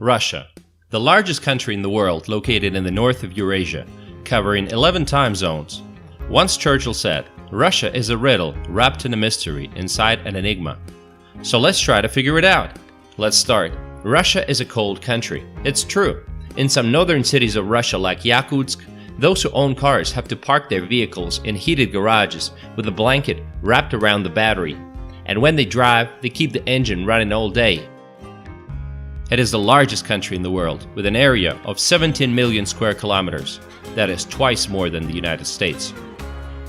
Russia, the largest country in the world located in the north of Eurasia, covering 11 time zones. Once Churchill said, "Russia is a riddle wrapped in a mystery inside an enigma." So let's try to figure it out. Let's start. Russia is a cold country. It's true. In some northern cities of Russia like Yakutsk, those who own cars have to park their vehicles in heated garages with a blanket wrapped around the battery. And when they drive, they keep the engine running all day. It is the largest country in the world, with an area of 17 million square kilometers. That is twice more than the United States.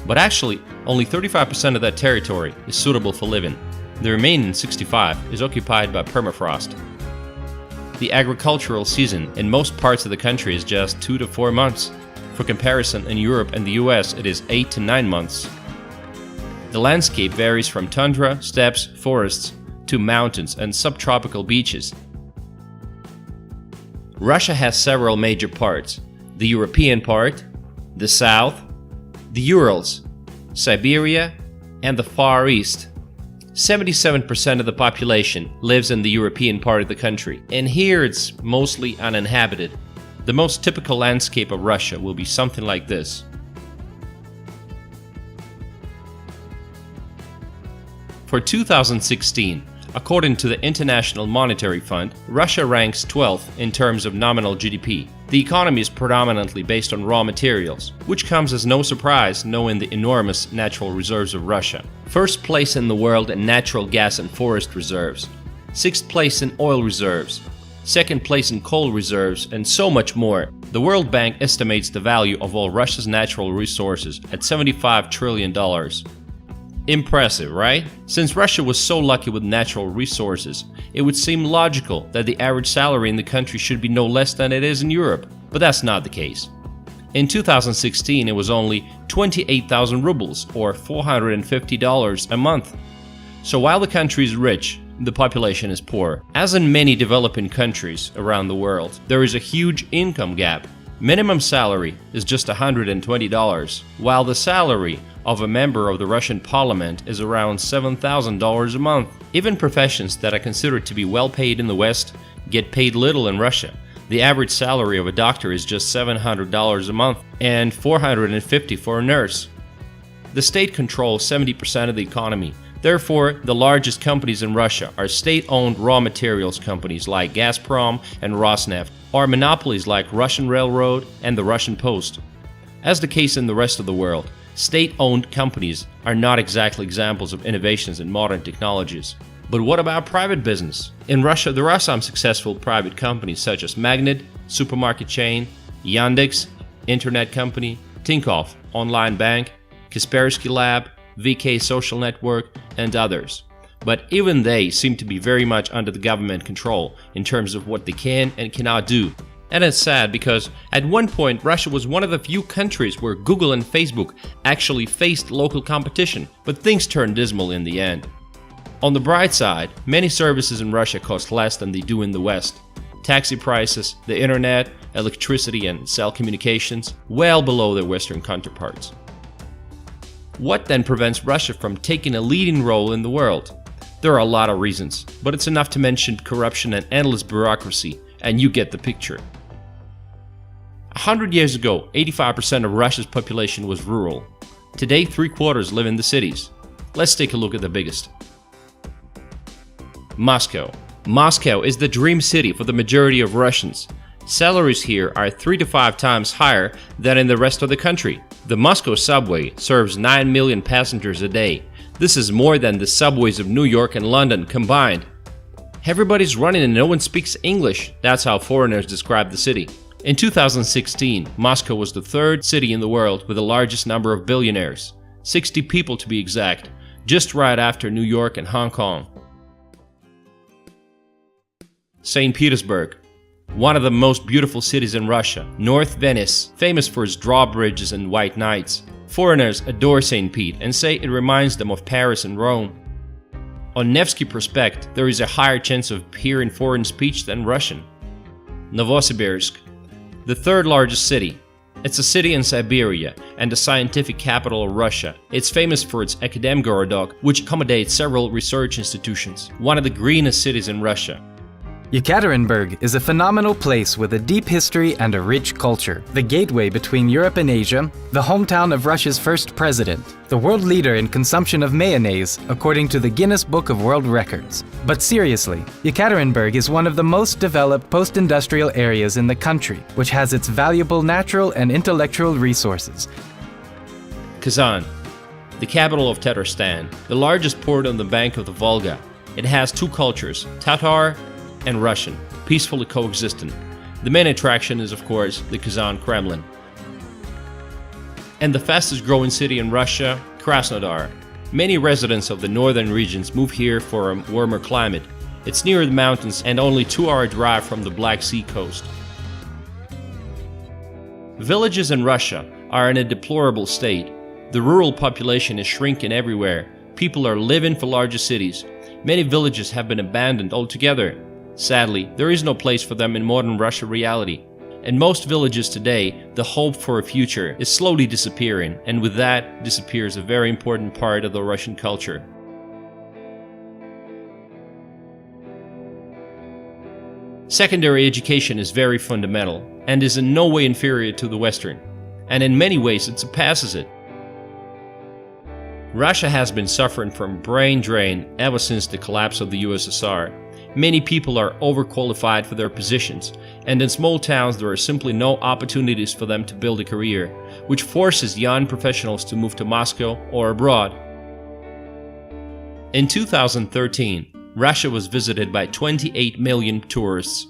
But actually, only 35% of that territory is suitable for living. The remaining 65% is occupied by permafrost. The agricultural season in most parts of the country is just 2 to 4 months. For comparison, in Europe and the US, it is 8 to 9 months. The landscape varies from tundra, steppes, forests, to mountains and subtropical beaches. Russia has several major parts: the European part, the South, the Urals, Siberia, and the Far East. 77% of the population lives in the European part of the country, and here it's mostly uninhabited. The most typical landscape of Russia will be something like this. For 2016, according to the International Monetary Fund, Russia ranks 12th in terms of nominal GDP. The economy is predominantly based on raw materials, which comes as no surprise knowing the enormous natural reserves of Russia. First place in the world in natural gas and forest reserves. 6th place in oil reserves. 2nd place in coal reserves, and so much more. The World Bank estimates the value of all Russia's natural resources at $75 trillion. Impressive, right? Since Russia was so lucky with natural resources, it would seem logical that the average salary in the country should be no less than it is in Europe, but that's not the case. In 2016, it was only 28,000 rubles, or $450 a month. So while the country is rich, the population is poor. As in many developing countries around the world, there is a huge income gap. Minimum salary is just $120, while the salary of a member of the Russian parliament is around $7,000 a month. Even professions that are considered to be well paid in the West get paid little in Russia. The average salary of a doctor is just $700 a month and $450 for a nurse. The state controls 70% of the economy. Therefore, the largest companies in Russia are state-owned raw materials companies like Gazprom and Rosneft, or monopolies like Russian Railroad and the Russian Post. As the case in the rest of the world, state-owned companies are not exactly examples of innovations in modern technologies. But what about private business? In Russia, there are some successful private companies such as Magnit, supermarket chain, Yandex, internet company, Tinkoff, online bank, Kaspersky Lab, VK Social Network, and others. But even they seem to be very much under the government control in terms of what they can and cannot do. And it's sad because at one point Russia was one of the few countries where Google and Facebook actually faced local competition, but things turned dismal in the end. On the bright side, many services in Russia cost less than they do in the West. Taxi prices, the internet, electricity and cell communications, well below their Western counterparts. What then prevents Russia from taking a leading role in the world? There are a lot of reasons, but it's enough to mention corruption and endless bureaucracy, and you get the picture. 100 years ago, 85% of Russia's population was rural. Today, 3/4 live in the cities. Let's take a look at the biggest. Moscow. Moscow is the dream city for the majority of Russians. Salaries here are 3 to 5 times higher than in the rest of the country. The Moscow subway serves 9 million passengers a day. This is more than the subways of New York and London combined. Everybody's running and no one speaks English. That's how foreigners describe the city. In 2016, Moscow was the 3rd city in the world with the largest number of billionaires. 60 people to be exact, just right after New York and Hong Kong. St. Petersburg. One of the most beautiful cities in Russia, North Venice, famous for its drawbridges and white nights. Foreigners adore St. Pete and say it reminds them of Paris and Rome. On Nevsky Prospect, there is a higher chance of hearing foreign speech than Russian. Novosibirsk, the 3rd largest city. It's a city in Siberia and the scientific capital of Russia. It's famous for its Akademgorodok, which accommodates several research institutions. One of the greenest cities in Russia. Yekaterinburg is a phenomenal place with a deep history and a rich culture, the gateway between Europe and Asia, the hometown of Russia's first president, the world leader in consumption of mayonnaise according to the Guinness Book of World Records. But seriously, Yekaterinburg is one of the most developed post-industrial areas in the country, which has its valuable natural and intellectual resources. Kazan, the capital of Tatarstan, the largest port on the bank of the Volga. It has two cultures, Tatar and Russian, peacefully coexisting. The main attraction is, of course, the Kazan Kremlin. And the fastest growing city in Russia, Krasnodar. Many residents of the northern regions move here for a warmer climate. It's near the mountains and only 2-hour drive from the Black Sea coast. Villages in Russia are in a deplorable state. The rural population is shrinking everywhere. People are living for larger cities. Many villages have been abandoned altogether. Sadly, there is no place for them in modern Russia reality. In most villages today, the hope for a future is slowly disappearing, and with that disappears a very important part of the Russian culture. Secondary education is very fundamental and is in no way inferior to the Western, and in many ways it surpasses it. Russia has been suffering from brain drain ever since the collapse of the USSR. Many people are overqualified for their positions, and in small towns there are simply no opportunities for them to build a career, which forces young professionals to move to Moscow or abroad. In 2013, Russia was visited by 28 million tourists.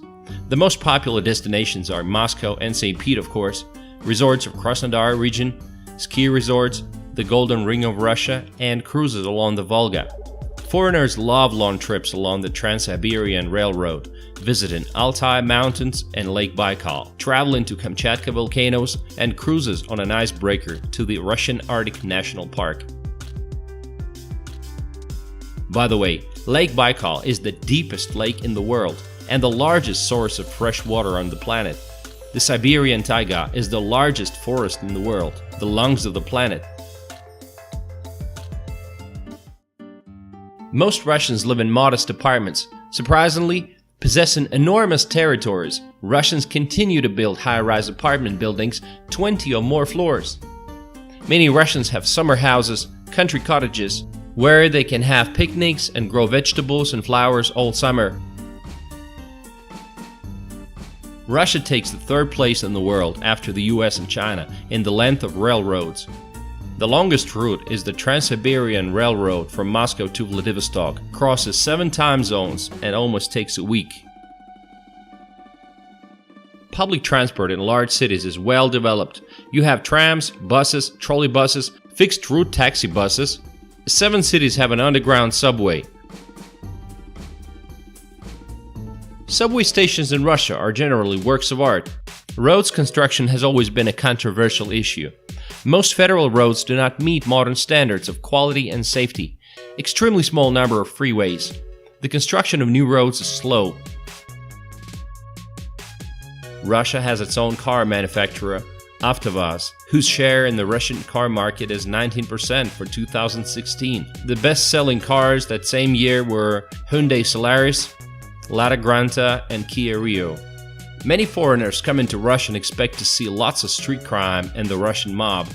The most popular destinations are Moscow and St. Pete, of course, resorts of Krasnodar region, ski resorts, the Golden Ring of Russia, and cruises along the Volga. Foreigners love long trips along the Trans-Siberian Railroad, visiting Altai Mountains and Lake Baikal, traveling to Kamchatka volcanoes, and cruises on an icebreaker to the Russian Arctic National Park. By the way, Lake Baikal is the deepest lake in the world and the largest source of fresh water on the planet. The Siberian taiga is the largest forest in the world, the lungs of the planet. Most Russians live in modest apartments. Surprisingly, possessing enormous territories, Russians continue to build high-rise apartment buildings 20 or more floors. Many Russians have summer houses, country cottages, where they can have picnics and grow vegetables and flowers all summer. Russia takes the third place in the world after the US and China in the length of railroads. The longest route is the Trans-Siberian Railroad from Moscow to Vladivostok, crosses 7 time zones and almost takes a week. Public transport in large cities is well developed. You have trams, buses, trolleybuses, fixed route taxi buses. 7 cities have an underground subway. Subway stations in Russia are generally works of art. Roads construction has always been a controversial issue. Most federal roads do not meet modern standards of quality and safety. Extremely small number of freeways. The construction of new roads is slow. Russia has its own car manufacturer, Avtovaz, whose share in the Russian car market is 19% for 2016. The best-selling cars that same year were Hyundai Solaris, Lada Granta, and Kia Rio. Many foreigners come into Russia and expect to see lots of street crime and the Russian mob,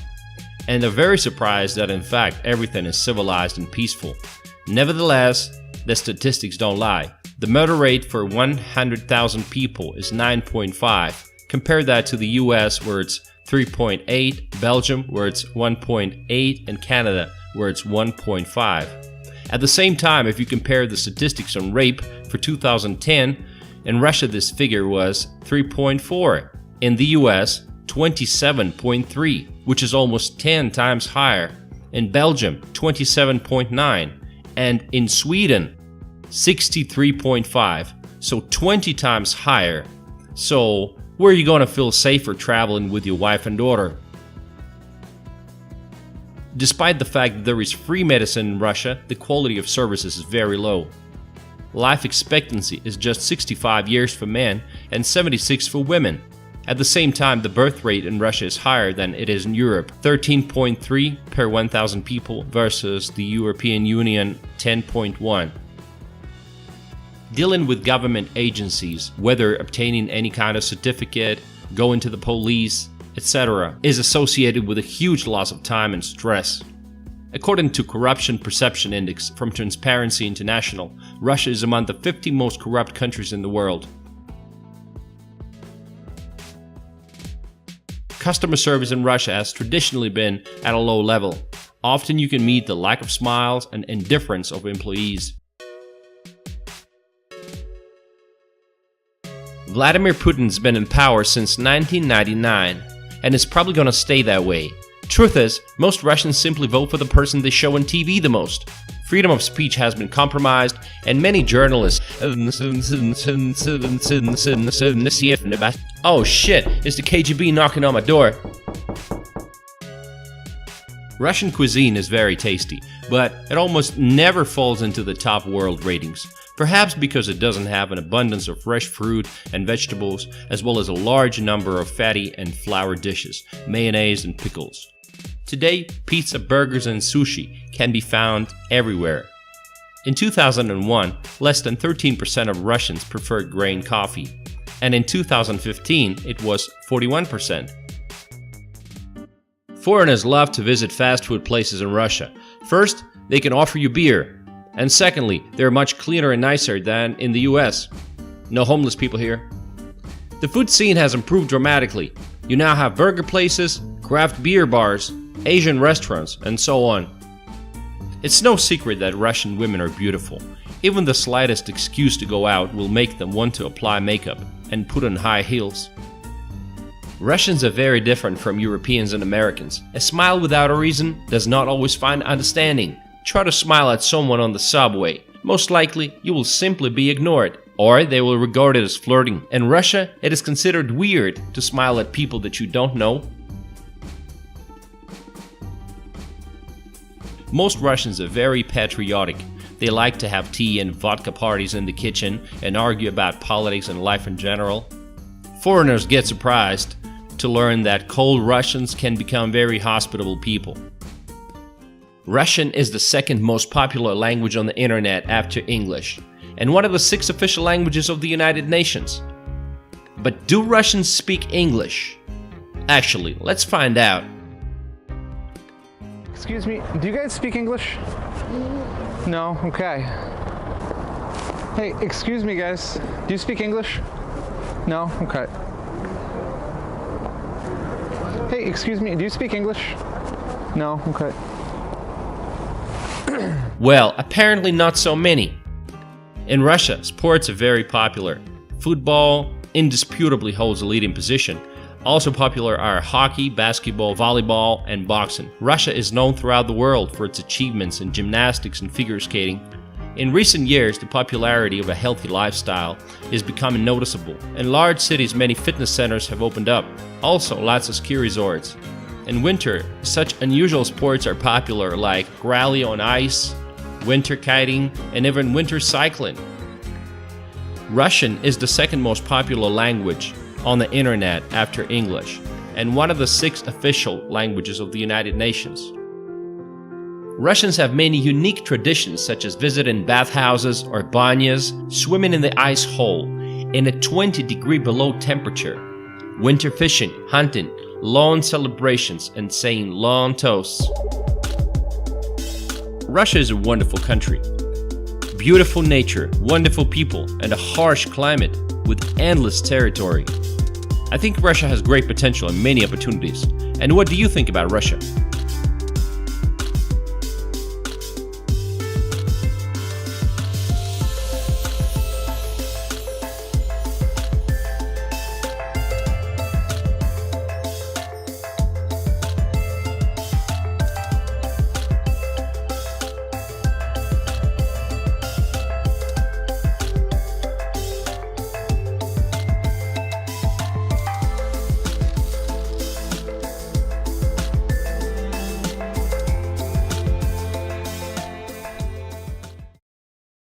and are very surprised that in fact everything is civilized and peaceful. Nevertheless, the statistics don't lie. The murder rate for 100,000 people is 9.5. Compare that to the US where it's 3.8, Belgium where it's 1.8, and Canada where it's 1.5. At the same time, if you compare the statistics on rape for 2010, in Russia this figure was 3.4. In the US, 27.3, which is almost 10 times higher. In Belgium, 27.9. And in Sweden, 63.5. So 20 times higher. So where are you going to feel safer traveling with your wife and daughter? Despite the fact that there is free medicine in Russia, the quality of services is very low. Life expectancy is just 65 years for men and 76 for women. At the same time, the birth rate in Russia is higher than it is in Europe, 13.3 per 1,000 people versus the European Union 10.1. Dealing with government agencies, whether obtaining any kind of certificate, going to the police, etc., is associated with a huge loss of time and stress. According to Corruption Perception Index from Transparency International, Russia is among the 50 most corrupt countries in the world. Customer service in Russia has traditionally been at a low level. Often you can meet the lack of smiles and indifference of employees. Vladimir Putin's been in power since 1999 and is probably gonna stay that way. Truth is, most Russians simply vote for the person they show on TV the most. Freedom of speech has been compromised, and many journalists. Oh shit, it's the KGB knocking on my door. Russian cuisine is very tasty, but it almost never falls into the top world ratings. Perhaps because it doesn't have an abundance of fresh fruit and vegetables, as well as a large number of fatty and flour dishes, mayonnaise and pickles. Today, pizza, burgers and sushi can be found everywhere. In 2001, less than 13% of Russians preferred grain coffee, and in 2015 it was 41%. Foreigners love to visit fast food places in Russia. First, they can offer you beer, and secondly, they're much cleaner and nicer than in the US. No homeless people here. The food scene has improved dramatically. You now have burger places, craft beer bars, Asian restaurants, and so on. It's no secret that Russian women are beautiful. Even the slightest excuse to go out will make them want to apply makeup and put on high heels. Russians are very different from Europeans and Americans. A smile without a reason does not always find understanding. Try to smile at someone on the subway. Most likely, you will simply be ignored, or they will regard it as flirting. In Russia, it is considered weird to smile at people that you don't know. Most Russians are very patriotic. They like to have tea and vodka parties in the kitchen and argue about politics and life in general. Foreigners get surprised to learn that cold Russians can become very hospitable people. Russian is the second most popular language on the internet after English, and one of the 6 official languages of the United Nations. But do Russians speak English? Actually, let's find out. Excuse me, do you guys speak English? No? Okay. Hey, excuse me guys, do you speak English? No? Okay. Hey, excuse me, do you speak English? No? Okay. Well, apparently not so many. In Russia, sports are very popular. Football indisputably holds a leading position. Also popular are hockey, basketball, volleyball, and boxing. Russia is known throughout the world for its achievements in gymnastics and figure skating. In recent years, the popularity of a healthy lifestyle is becoming noticeable. In large cities, many fitness centers have opened up. Also, lots of ski resorts. In winter, such unusual sports are popular like rally on ice, winter kiting, and even winter cycling. Russian is the second most popular language on the internet after English, and one of the 6 official languages of the United Nations. Russians have many unique traditions such as visiting bathhouses or banyas, swimming in the ice hole in a 20-degree below temperature, winter fishing, hunting, lawn celebrations, and saying lawn toasts. Russia is a wonderful country. Beautiful nature, wonderful people, and a harsh climate with endless territory. I think Russia has great potential and many opportunities. And what do you think about Russia?